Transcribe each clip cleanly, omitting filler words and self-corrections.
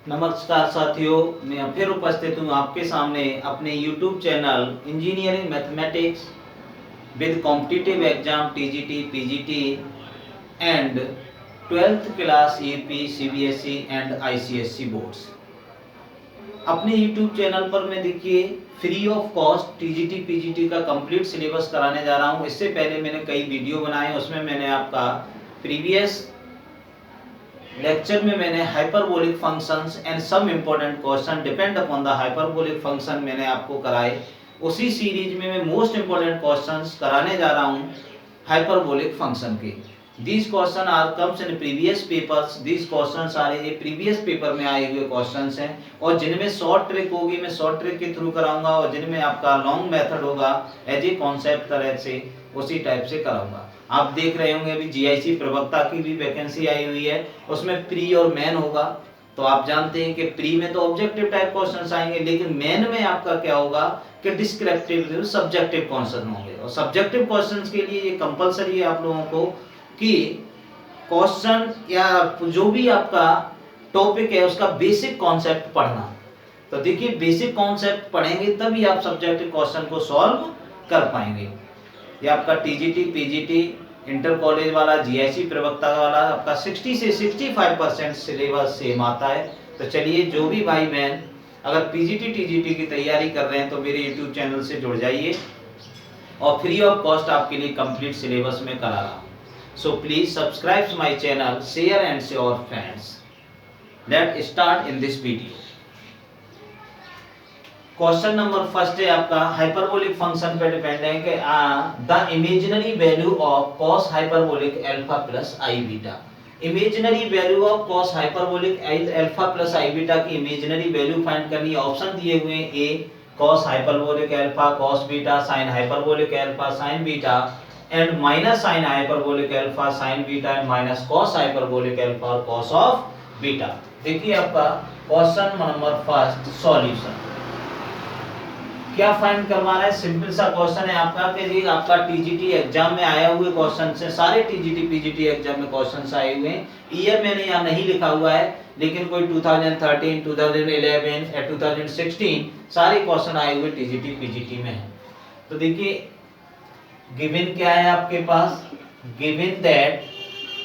नमस्कार साथियों, मैं फिर उपस्थित हूँ आपके सामने अपने YouTube channel engineering mathematics with competitive exam TGT, PGT and 12th class UP, CBSE and ICSE boards. अपने YouTube चैनल पर मैं देखिए free of cost TGT, PGT का कंप्लीट सिलेबस कराने जा रहा हूँ। इससे पहले मैंने कई वीडियो बनाए, उसमें मैंने आपका प्रीवियस लेक्चर में मैंने hyperbolic functions and some important question depend upon the hyperbolic function मैंने आपको कराए। उसी सीरीज में मैं मोस्ट इम्पोर्टेंट क्वेश्चंस कराने जा रहा हूँ हाइपरबोलिक फंक्शन के। These question are comes in previous papers. These questions are ये प्रीवियस पेपर में आए हुए क्वेश्चंस हैं, और जिनमें शॉर्ट ट्रिक होगी मैं शॉर्ट ट्रिक के थ्रू कराऊंगा, और जिनमें आपका लॉन्ग मेथड होगा एज ए कॉन्सेप्ट तरह से उसी टाइप से कराऊंगा। आप देख रहे होंगे अभी जीआईसी प्रवक्ता की भी वैकेंसी आई हुई है, उसमें प्री और मेन होगा। तो आप जानते हैं कि प्री में तो ऑब्जेक्टिव टाइप क्वेश्चंस आएंगे, लेकिन मेन में आपका क्या होगा कि डिस्क्रिप्टिव सब्जेक्टिव क्वेश्चन होंगे। और सब्जेक्टिव क्वेश्चंस के लिए ये कंपलसरी है आप लोगों को कि क्वेश्चन या जो भी आपका टॉपिक है उसका बेसिक कॉन्सेप्ट पढ़ना। तो देखिए बेसिक कॉन्सेप्ट पढ़ेंगे तभी आप सब्जेक्टिव क्वेश्चन को सॉल्व कर पाएंगे। ये आपका टीजीटी, पीजीटी, इंटर कॉलेज वाला, जीआईसी प्रवक्ता वाला आपका 60 से 65% सिलेबस सेम आता है। तो चलिए जो भी भाई बहन अगर पीजीटी, टीजीटी की तैयारी कर रहे हैं तो मेरे यूट्यूब चैनल से जुड़ जाइए, और फ्री ऑफ कॉस्ट आपके लिए कंप्लीट सिलेबस में करा रहा हूँ। So please subscribe my channel, share and your friends. Let start in this video. Question number first है आपका हाइपरबोलिक फंक्शन पे डिपेंड है कि the imaginary value of cos hyperbolic alpha plus I beta. Imaginary value of cos hyperbolic alpha plus I beta की imaginary value find करनी है। Option दिए हुए हैं ए cos hyperbolic alpha cos beta, sin hyperbolic alpha sin beta and minus sin hyperbolic alpha sin beta and minus cos hyperbolic alpha और cos of beta. देखिए आपका question number first solution क्या find करवा रहा है। सिंपल सा question है आपका कि जी आपका टीजीटी एग्जाम में आया हुए क्वेश्चन से, सारे टीजीटी पीजीटी एग्जाम में क्वेश्चंस आए हुए हैं। ईयर मैंने यहाँ नहीं लिखा हुआ है, लेकिन कोई 2013, 2011 या 2016 सारे क्वेश्चन आए हुए टीजीटी पीजीटी में है। तो देखिए गिवन क्या है आपके पास, गिवन दैट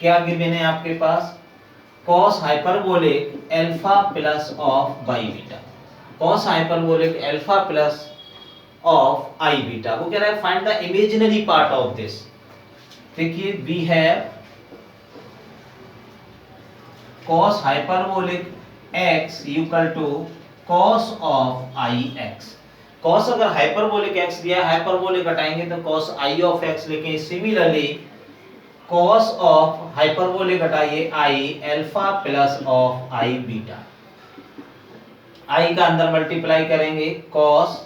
क्या गिवन है आपके पास, cos hyperbolic alpha plus of i beta, cos hyperbolic alpha plus of i beta. वो कह रहा है find the imaginary part of this. देखिए we have cos hyperbolic x equal to cos of i x। cos अगर hyperbolic x दिया, hyperbolic हटाएंगे तो cos i of x लिखें। सिमिलरली cos ऑफ हाइपरबोलिक हटाइए i alpha plus of i beta. i का अंदर multiply करेंगे cos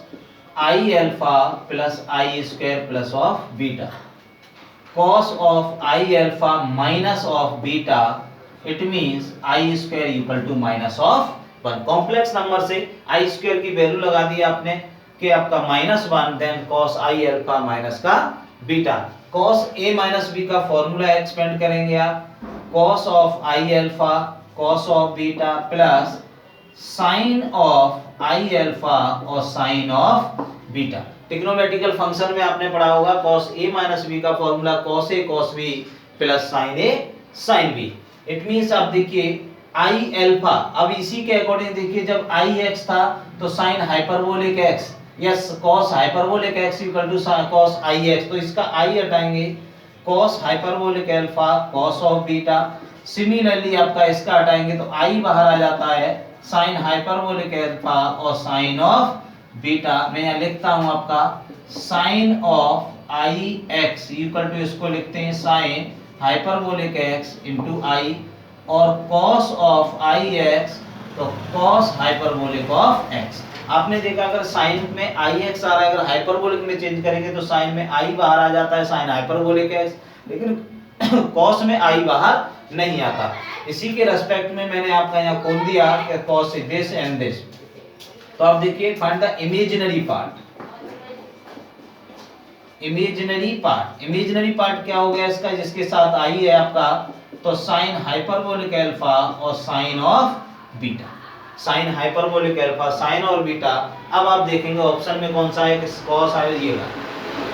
i alpha plus i square plus of beta, cos of i alpha minus of beta, it means i square equal to minus of 1। Complex number से i square की value लगा दी आपने कि आपका -1, then cos i alpha minus का beta. cos a minus b का formula expand करेंगे आप, cos of i alpha cos of beta plus sine of i alpha और sine of beta. Trigonometrical function में आपने पढ़ा होगा cos a माइनस b का formula cos a cos b plus sin a sin b। It means आप देखिए आई alpha, अब इसी के अकॉर्डिंग देखिए जब आई एक्स था तो sin hyperbolic x, yes cos hyperbolic x equal to cos i x, तो इसका आई हटाएंगे cos hyperbolic alpha cos of beta. Similarly आपका इसका हटाएंगे तो आई बाहर आ जाता है sin हाइपरबोलिक अल्फा और sin ऑफ बीटा। मैं यहाँ लिखता हूं आपका sin of i x equal to, इसको लिखते हैं sin hyperbolic x into i, और cos ऑफ आई एक्स तो cos हाइपरबोलिक ऑफ x। आपने देखा अगर sin में आई एक्स आ रहा है, अगर हाइपरबोलिक में चेंज करेंगे तो sin में आई बाहर आ जाता है sin हाइपरबोलिक x, लेकिन cos में आई बाहर नहीं आता। इसी के रेस्पेक्ट में मैंने आपका यहाँ खोल दिया कि cos दिस एंड दिस। तो आप देखिए find the imaginary part. Imaginary part क्या हो गया इसका, जिसके साथ आई है आपका, तो साइन हाइपरबोलिक अल्फा और sine of beta. Sine hyperbolic alpha, sine और बीटा। अब आप देखेंगे ऑप्शन में कौन सा है, कॉस आइएगा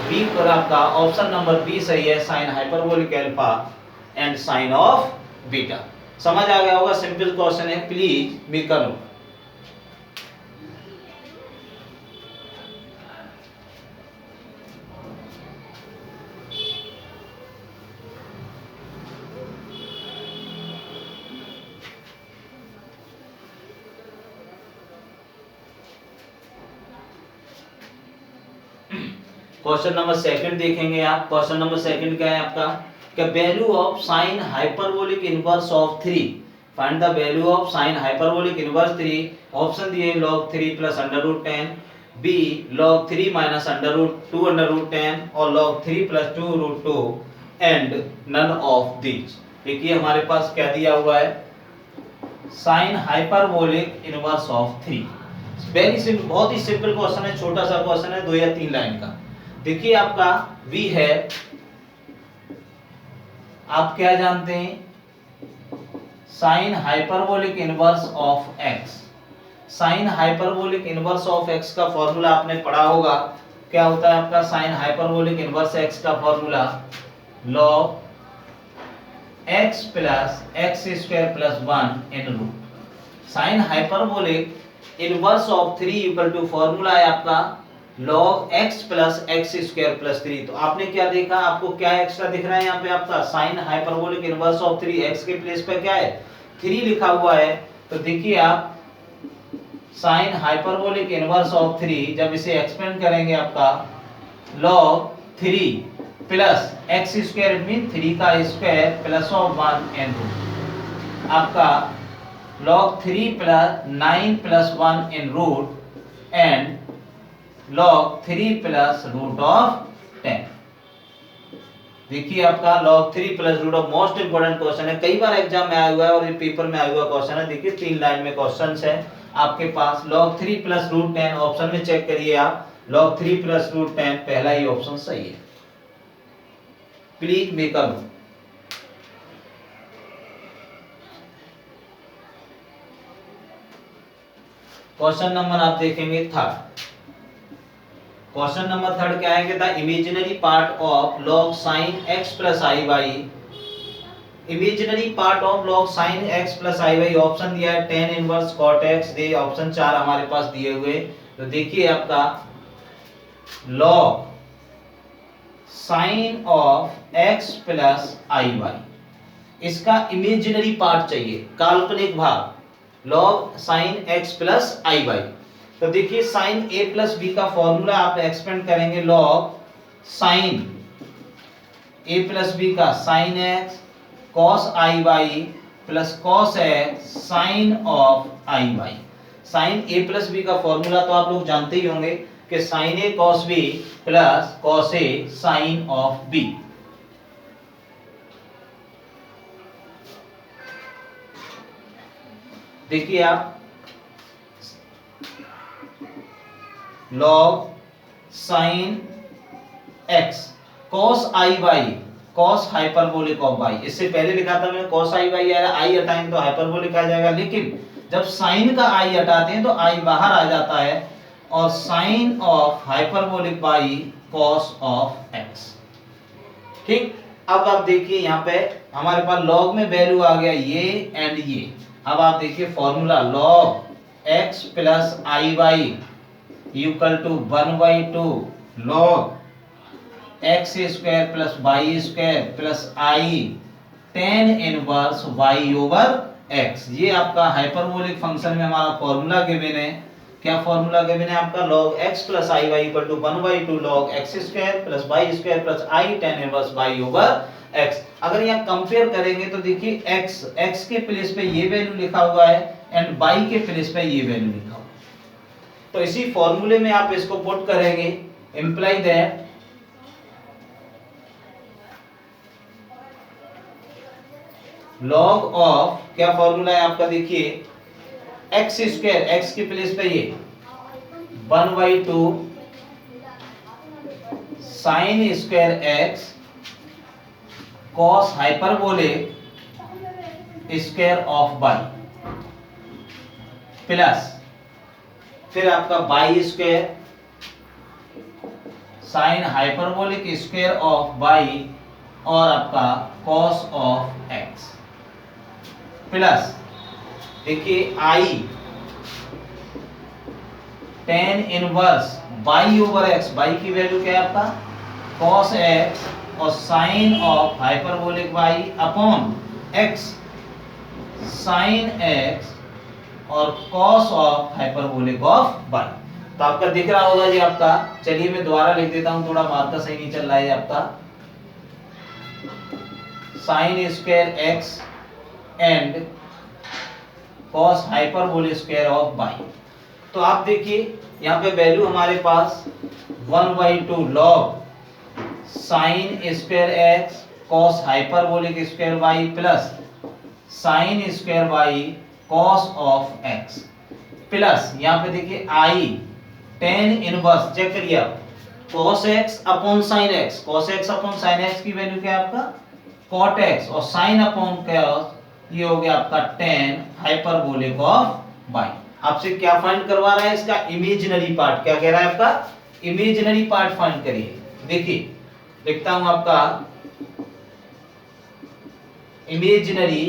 बी पर, आपका ऑप्शन नंबर बी सही है, sine hyperbolic alpha and sine of beta. समझ आ गया होगा, सिंपल क्वेश्चन है, प्लीज बी करो। क्वेश्चन नंबर सेकंड देखेंगे आप। क्वेश्चन नंबर सेकंड क्या है आपका, क्या value of sine hyperbolic inverse of 3, find the value of sine hyperbolic inverse 3। Option दिए log 3 plus under root 10, B log 3 minus under root 2 under root 10 और log 3 plus 2 root 2 and none of these. देखिए हमारे पास क्या दिया हुआ है, sine hyperbolic inverse of 3। Very simple, बहुत ही सिंपल क्वेश्चन है, छोटा सा क्वेश्चन है, 2 या 3 लाइन का। देखिए आपका v है, आप क्या जानते हैं, sine hyperbolic inverse of x। Sine hyperbolic inverse of x का फॉर्मूला आपने पढ़ा होगा, क्या होता है आपका साइन हाइपरबोलिक इनवर्स x का formula, log x plus x square plus 1 in root. Sine hyperbolic inverse of 3 equal to formula है आपका log x plus x square plus 3। तो आपने क्या देखा, आपको क्या एक्स्ट्रा दिख रहा है यहाँ पे, आपका sine hyperbolic inverse of 3, x के प्लेस पे क्या है 3 लिखा हुआ है। तो देखिए आप साइन हाइपरबोलिक इनवर्स ऑफ 3 जब इसे एक्सपेंड करेंगे, आपका log 3 plus x square mean 3 का square plus of 1 in root, आपका log 3 plus 9 plus 1 in root and log 3 plus root of 10। देखिए आपका log 3 plus root of, most important question है, कई बार एग्जाम में आया हुआ है और ये पेपर में आया हुआ क्वेश्चन है। देखिए 3 लाइन में क्वेश्चन है आपके पास, log 3 प्लस रूट 10, ऑप्शन में चेक करिए आप, log 3 प्लस रूट 10 पहला ही ऑप्शन सही है, प्लीज मेकअप। क्वेश्चन नंबर आप देखेंगे थर्ड। क्वेश्चन नंबर थर्ड क्या है कि the imaginary part of log sin x plus i y, imaginary part of log sin x plus i y, option दिया है tan इनवर्स cot x, दे option 4 हमारे पास दिए हुए। तो देखिए आपका log sin of x plus i y, इसका इमेजिनरी पार्ट चाहिए, काल्पनिक भाग, log sin x plus i y. तो देखिए साइन a प्लस बी का फॉर्मूला आप एक्सपेंड करेंगे, log sine a plus b का sine x cos i y plus cos x sine of i y. Sine a plus b का formula तो आप लोग जानते ही होंगे कि sine a cos b plus cos a sign of b। देखिए आप log sin x cos i y, cos hyperbolic of y, इससे पहले लिखा था मैंने cos आई वाई आया, आई हटाएंगे तो हाइपरबोलिक आ जाएगा, लेकिन जब sin का आई हटाते हैं तो आई बाहर आ जाता है, और sin of hyperbolic by cos of x। ठीक, अब आप देखिए यहाँ पे हमारे पास log में वैल्यू आ गया ये एंड ये। अब आप देखिए formula log x plus i y equal to 1/2 log x square plus y square plus i tan inverse y over x। ये आपका हाइपरबोलिक फंक्शन में हमारा फॉर्मूला गिवन है। क्या फॉर्मूला गिवन है आपका, log x plus i y equal to 1/2 log x square plus y square plus i tan inverse y over x। अगर यहाँ कंपेयर करेंगे तो देखिए x के प्लेस पे ये वैल्यू लिखा हुआ है एंड y के प्लेस पे ये वैल्यू लिखा हुआ है। तो इसी फॉर्मूले में आप इसको पुट करेंगे, इंप्लाई दैट log ऑफ, क्या फॉर्मूला है आपका, देखिए एक्स स्क्वायर, x के प्लेस पे ये 1/2 sine square x cos hyperbolic square of y। Plus फिर आपका y square sine hyperbolic square of y और आपका कॉस ऑफ एक्स प्लस देखिए i tan inverse y over x, y की value क्या है आपका कॉस एक्स और sine of hyperbolic y upon x sine x और cos of hyperbolic of by. तो आपका दिख रहा होगा जी आपका, चलिए मैं दोबारा लिख देता हूं, थोड़ा मार्कर सही नहीं चल रहा है आपका, sine square x and cos hyperbolic square of by. तो आप देखिए यहाँ पे वैल्यू हमारे पास 1/2 log sine square x cos hyperbolic square by plus sine square by cos of x plus यहाँ पे देखिए आई टेन इनवर्स, चेक करिए आप, cos x upon sin x, cos x upon sin x की value क्या है आपका cot x और sin अपॉन cos ये हो गया आपका tan हाइपरबोलिक ऑफ बाई। आपसे क्या फाइंड करवा रहा है इसका इमेजिनरी पार्ट, क्या कह रहा है आपका इमेजिनरी पार्ट फाइंड करिए। देखिए लिखता हूं आपका इमेजिनरी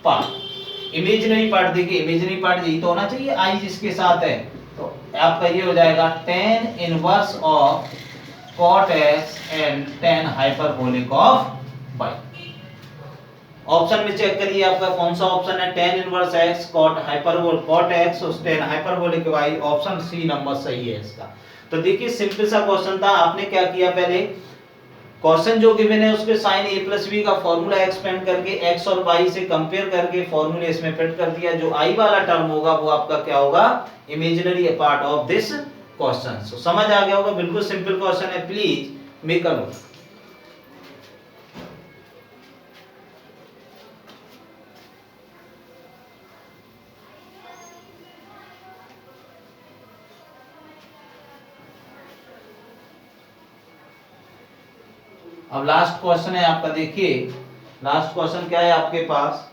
पार्ट, इमेजिनरी पार्ट देखिए इमेजिनरी पार्ट यही तो होना चाहिए आई जिसके साथ है, तो आपका ये हो जाएगा tan inverse of cot x and tan hyperbolic of y. ऑप्शन में चेक करिए आपका कौन सा ऑप्शन है, tan inverse x cot hyperbolic cot x और tan hyperbolic y, option C number सही है इसका। तो देखिए सिंपल सा क्वेश्चन था, आपने क्या किया पहले क्वेश्चन जो गिवन है उसके साइन a प्लस बी का फॉर्मूला एक्सपेंड करके x और y से कंपेयर करके फॉर्मूले इसमें फिट कर दिया, जो i वाला टर्म होगा वो आपका क्या होगा imaginary part of this question. So समझ आ गया होगा, बिल्कुल सिंपल क्वेश्चन है, प्लीज मेक अ नोट। अब लास्ट क्वेश्चन है आपका, देखिए लास्ट क्वेश्चन क्या है आपके पास,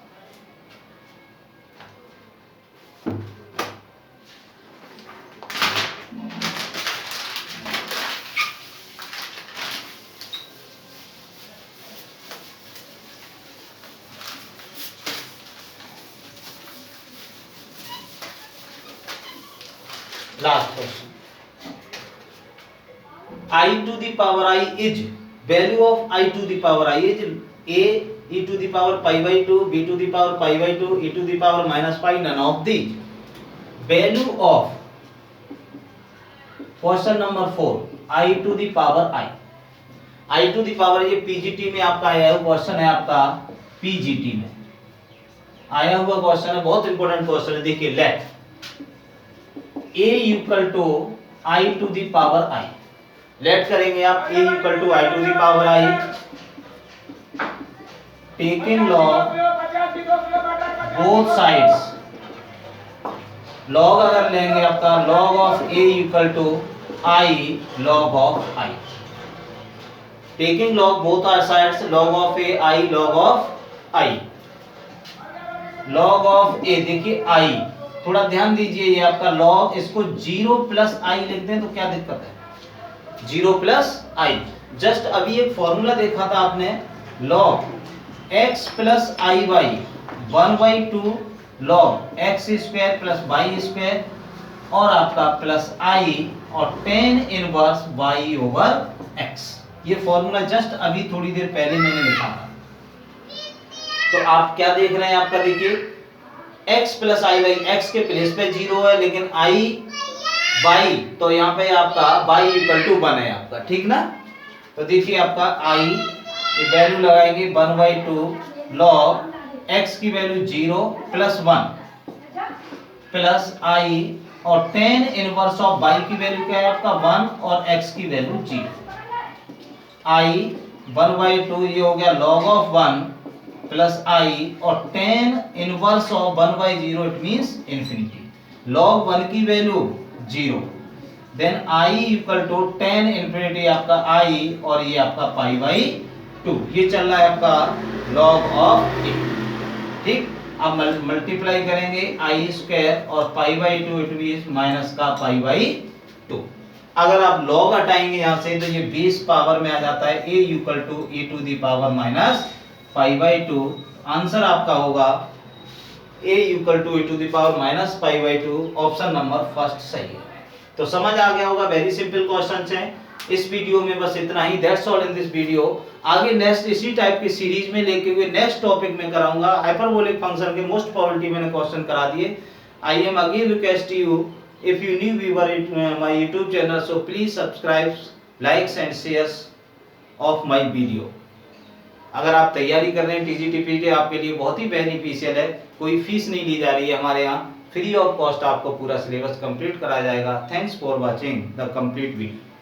last question, I to the power I is value of I to the power I is a e to the power pi by 2, b to the power pi by 2, e to the power minus pi, none of the value of question number 4 I to the power I to the power, ये PGT में आपका आया हुआ question है, आपका PGT में आया हुआ क्वेश्चन है, बहुत इंपॉर्टेंट क्वेश्चन है। देखिए let a equal to I to the power I, let करेंगे आप a equal to I to the power I, taking log both sides, log अगर लेंगे आपका log of a equal to I log of I, taking log both are sides, log of a I log of I, log of a देखिए I, थोड़ा ध्यान दीजिए ये आपका log, इसको 0 प्लस I लिख दें तो क्या दिक्कत है, 0 प्लस I। जस्ट अभी एक फॉर्मूला देखा था आपने, log x plus I by 1/2 log x square plus y square और आपका प्लस I और tan inverse y over x, ये फॉर्मूला जस्ट अभी थोड़ी देर पहले मैंने लिखा था। तो आप क्या देख रहे हैं, आपका देखिए x plus I by, x के प्लेस पे 0 है लेकिन I बाई, तो यहाँ पे आपका y इक्वल टू 1 है आपका, ठीक ना। तो देखिए आपका I ये वैल्यू लगाएंगे 1/2 लॉग x की वैल्यू 0 प्लस 1 प्लस I और tan इनवर्स ऑफ y की वैल्यू क्या है आपका 1 और x की वैल्यू 0, I 1/2 ये हो गया log ऑफ 1 प्लस I और tan inverse of 1/0 it means infinity, log 1 की वैल्यू 0, then I equal to tan infinity आपका I और ये आपका पाई बाई 2, ये चल रहा है आपका log ऑफ a, ठीक। अब मल्टीप्लाई करेंगे आई स्क्वायर और पाई by to, it mean minus का पाई बाई टू। अगर आप लॉग हटाएंगे यहाँ से तो ये 20 पावर में आ जाता है a equal to e to the power minus pi by two. Answer आपका होगा a equal to e to the power minus pi by two, option number first सही है। तो समझ आ गया होगा, वेरी सिंपल क्वेश्चंस हैं। इस वीडियो में बस इतना ही, that's all in this video. आगे नेक्स्ट इसी टाइप की सीरीज में लेके हुए नेक्स्ट टॉपिक में कराऊंगा। हाइपरबोलिक फंक्शन के मोस्ट प्रोबेबिलिटी मैंने क्वेश्चन करा दिए। I am again request you, if you new viewer my YouTube channel, so please subscribe, likes and shares of my video। अगर आप तैयारी कर रहे हैं टीजीटी आपके लिए बहुत ही बेनिफिशियल है, कोई फीस नहीं ली जा रही है हमारे यहाँ, फ्री ऑफ कॉस्ट आपको पूरा सिलेबस कंप्लीट कराया जाएगा। Thanks for watching the complete video.